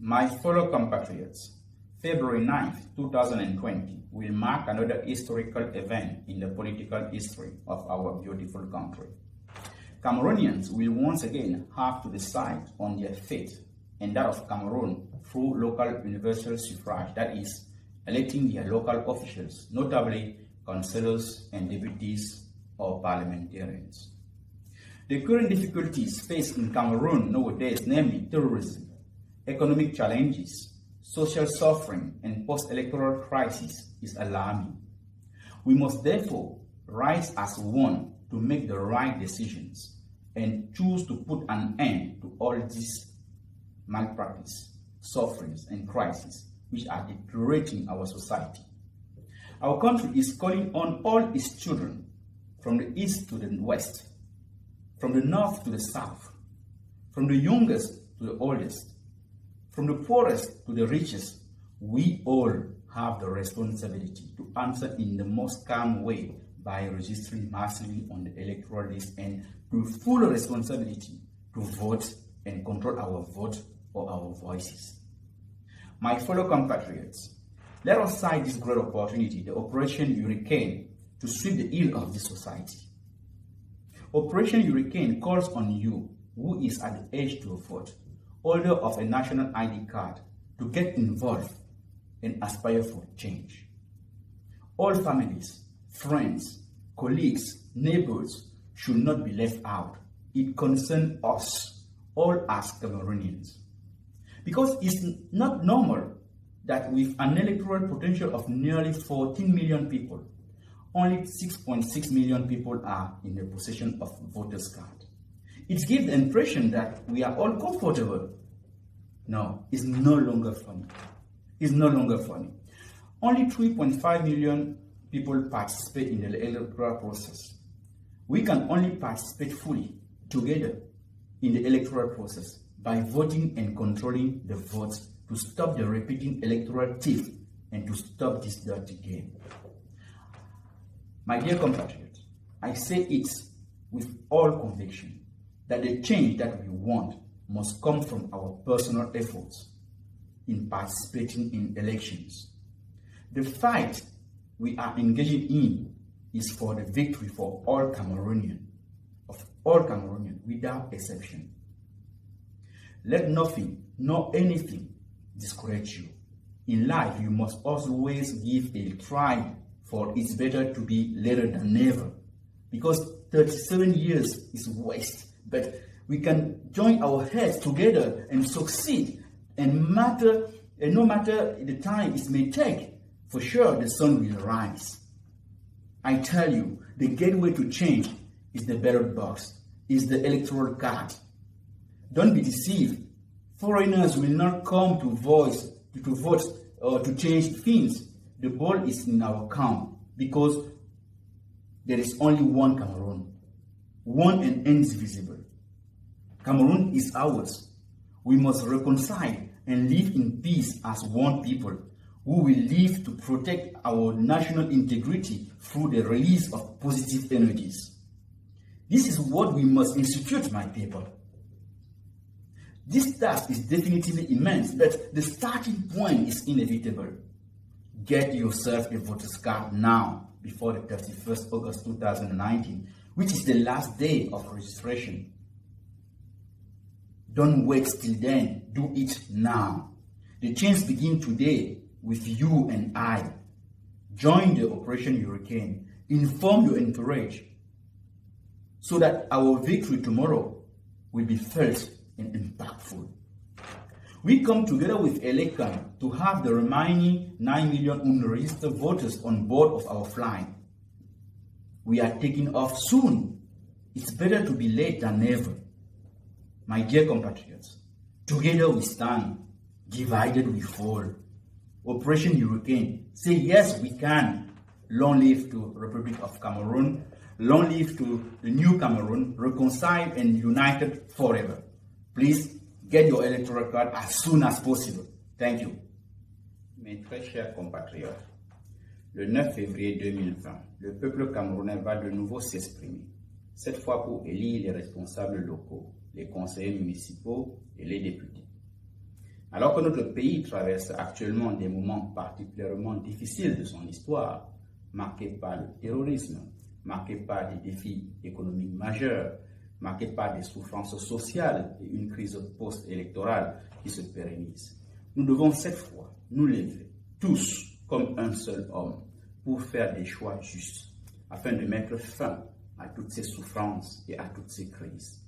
My fellow compatriots, February 9th, 2020 will mark another historical event in the political history of our beautiful country. Cameroonians will once again have to decide on their fate and that of Cameroon through local universal suffrage, that is, electing their local officials, notably councillors and deputies or parliamentarians. The current difficulties faced in Cameroon nowadays, namely terrorism, economic challenges, social suffering, and post-electoral crisis, is alarming. We must therefore rise as one to make the right decisions and choose to put an end to all these malpractice, sufferings, and crises which are deteriorating our society. Our country is calling on all its children, from the east to the west, from the north to the south, from the youngest to the oldest, from the poorest to the richest. We all have the responsibility to answer in the most calm way by registering massively on the electoral list and with full responsibility to vote and control our vote or our voices. My fellow compatriots, let us seize this great opportunity, the Operation Hurricane, to sweep the ill of this society. Operation Hurricane calls on you, who is at the age to vote, holder of a national ID card, to get involved and aspire for change. All families, friends, colleagues, neighbors should not be left out. It concerns us, all as Cameroonians. Because it's not normal that with an electoral potential of nearly 14 million people, only 6.6 million people are in the possession of voters' card. It gives the impression that we are all comfortable. No, it's no longer funny. It's no longer funny. Only 3.5 million people participate in the electoral process. We can only participate fully, together, in the electoral process by voting and controlling the votes to stop the repeating electoral thief and to stop this dirty game. My dear compatriots, I say it with all conviction that the change that we want must come from our personal efforts in participating in elections. The fight we are engaging in is for the victory for all Cameroonians, without exception. Let nothing, nor anything, discourage you. In life, you must always give a try, for it's better to be later than never. Because 37 years is waste, but we can join our heads together and succeed, and no matter the time it may take, for sure the sun will rise. I tell you, the gateway to change is the ballot box, is the electoral card. Don't be deceived. Foreigners will not come to vote or to change things. The ball is in our camp because there is only one Cameroon, one and indivisible. Cameroon is ours. We must reconcile and live in peace as one people who will live to protect our national integrity through the release of positive energies. This is what we must institute, my people. This task is definitely immense, but the starting point is inevitable. Get yourself a voter's card now, before the 31st August 2019, which is the last day of registration. Don't wait till then, do it now. The change begins today with you and I. Join the Operation Hurricane, inform your entourage, so that our victory tomorrow will be felt and impactful. We come together with ELECAN to have the remaining 9 million unregistered voters on board of our flight. We are taking off soon. It's better to be late than never. My dear compatriots, together we stand, divided we fall. Operation Hurricane, say yes we can. Long live to Republic of Cameroon. Long live to the new Cameroon, reconciled and united forever. Please get your electoral card as soon as possible. Thank you. Mes très chers compatriotes, le 9 février 2020, le peuple camerounais va de nouveau s'exprimer, cette fois pour élire les responsables locaux, les conseillers municipaux et les députés. Alors que notre pays traverse actuellement des moments particulièrement difficiles de son histoire, marqués par le terrorisme, marqués par des défis économiques majeurs, marqués par des souffrances sociales et une crise post-électorale qui se pérennise, nous devons cette fois nous lever, tous comme un seul homme, pour faire des choix justes, afin de mettre fin à toutes ces souffrances et à toutes ces crises.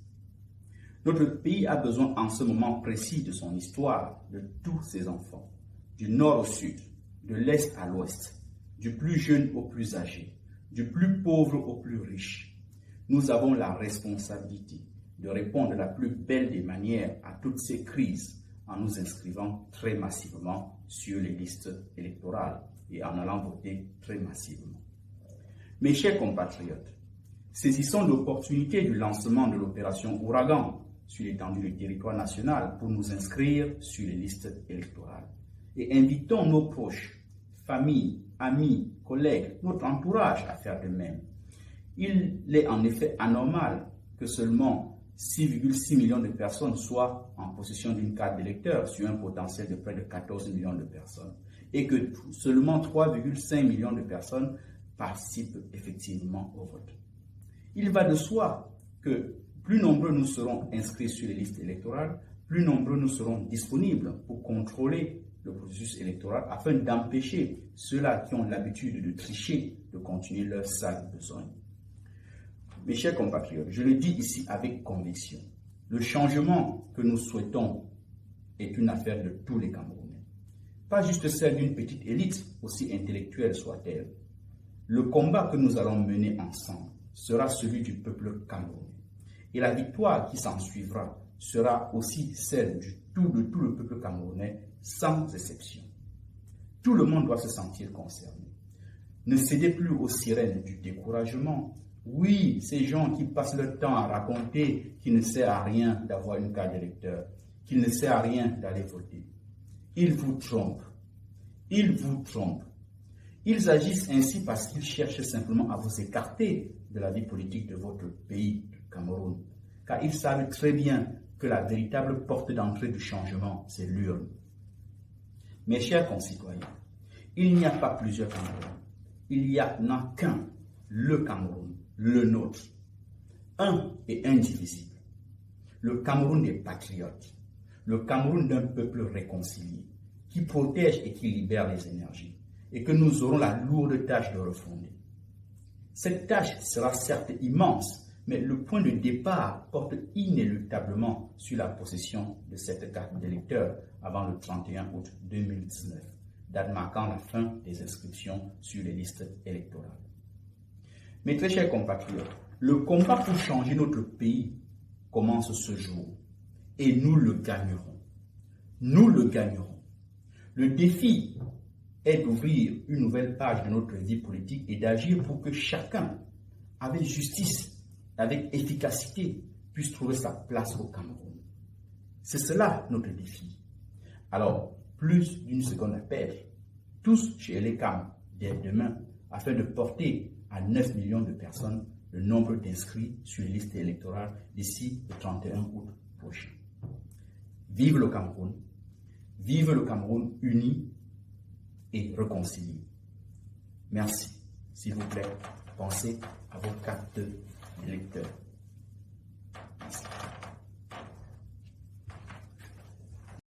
Notre pays a besoin en ce moment précis de son histoire de tous ses enfants, du nord au sud, de l'est à l'ouest, du plus jeune au plus âgé, du plus pauvre au plus riche. Nous avons la responsabilité de répondre de la plus belle des manières à toutes ces crises en nous inscrivant très massivement sur les listes électorales et en allant voter très massivement. Mes chers compatriotes, saisissons l'opportunité du lancement de l'opération Ouragan sur l'étendue du territoire national pour nous inscrire sur les listes électorales. Et invitons nos proches, familles, amis, collègues, notre entourage à faire de même. Il est en effet anormal que seulement 6,6 millions de personnes soient en possession d'une carte d'électeur sur un potentiel de près de 14 millions de personnes et que seulement 3,5 millions de personnes participent effectivement au vote. Il va de soi que plus nombreux nous serons inscrits sur les listes électorales, plus nombreux nous serons disponibles pour contrôler le processus électoral afin d'empêcher ceux-là qui ont l'habitude de tricher de continuer leur sale besogne. Mes chers compatriotes, je le dis ici avec conviction, le changement que nous souhaitons est une affaire de tous les Camerounais, pas juste celle d'une petite élite, aussi intellectuelle soit-elle. Le combat que nous allons mener ensemble sera celui du peuple camerounais. Et la victoire qui s'en suivra sera aussi celle de tout le peuple camerounais, sans exception. Tout le monde doit se sentir concerné. Ne cédez plus aux sirènes du découragement. Oui, ces gens qui passent leur temps à raconter qu'il ne sert à rien d'avoir une carte d'électeur, qu'il ne sert à rien d'aller voter. Ils vous trompent. Ils vous trompent. Ils agissent ainsi parce qu'ils cherchent simplement à vous écarter de la vie politique de votre pays, du Cameroun, car ils savent très bien que la véritable porte d'entrée du changement, c'est l'urne. Mes chers concitoyens, il n'y a pas plusieurs Cameroun. Il n'y en a qu'un, le Cameroun, le nôtre. Un et indivisible. Le Cameroun des patriotes. Le Cameroun d'un peuple réconcilié, qui protège et qui libère les énergies, et que nous aurons la lourde tâche de refonder. Cette tâche sera certes immense, mais le point de départ porte inéluctablement sur la possession de cette carte d'électeur avant le 31 août 2019, date marquant la fin des inscriptions sur les listes électorales. Mes très chers compatriotes, le combat pour changer notre pays commence ce jour et nous le gagnerons. Nous le gagnerons. Le défi est d'ouvrir une nouvelle page de notre vie politique et d'agir pour que chacun, avec justice, avec efficacité, puisse trouver sa place au Cameroun. C'est cela notre défi. Alors, plus d'une seconde à perdre, tous chez les Cam dès demain, afin de porter à 9 millions de personnes le nombre d'inscrits sur les listes électorales d'ici le 31 août prochain. Vive le Cameroun uni et réconcilié. Merci. S'il vous plaît, pensez à vos cartes d'électeurs.